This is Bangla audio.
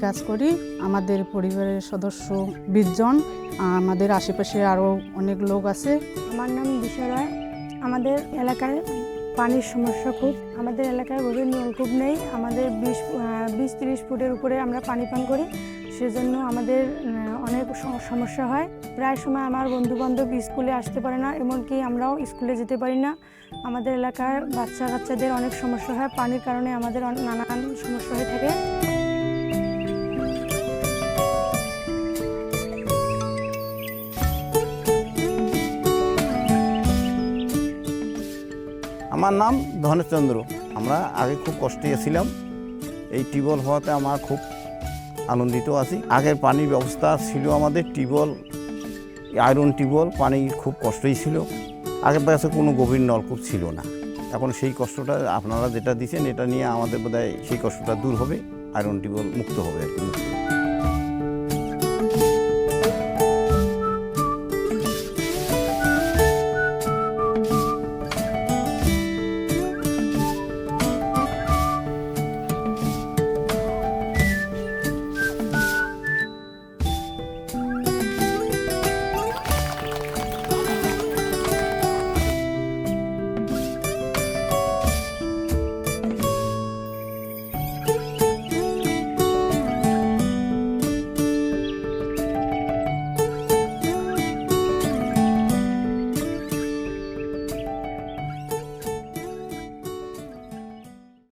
কাজ করি। আমাদের পরিবারের সদস্য 20 জন, আমাদের আশেপাশে আরও অনেক লোক আছে। আমার নাম দিশা রায়। আমাদের এলাকায় পানির সমস্যা খুব। আমাদের এলাকায় গভীর নলকূপ নেই। আমাদের 20-30 ফুটের উপরে আমরা পানি পান করি, সেজন্য আমাদের অনেক সমস্যা হয়। প্রায় সময় আমার বন্ধুবান্ধব স্কুলে আসতে পারে না, এমনকি আমরাও স্কুলে যেতে পারি না। আমাদের এলাকার বাচ্চাদের অনেক সমস্যা হয়, পানির কারণে আমাদের নানান সমস্যা হয়ে থাকে। আমার নাম ধনেশচন্দ্র। আমরা আগে খুব কষ্টে ছিলাম, এই টিউবওয়েল হওয়াতে আমরা খুব আনন্দিত আছি। আগের পানির ব্যবস্থা ছিল আমাদের টিউবওয়েল, আয়রন টিউবওয়েল, পানি খুব কষ্টই ছিল। আগের কাছে কোনো গভীর নলকূপ ছিল না। এখন সেই কষ্টটা আপনারা যেটা দিচ্ছেন, এটা নিয়ে আমাদের বোধহয় সেই কষ্টটা দূর হবে, আয়রন টিউবওয়েল মুক্ত হবে আর কি।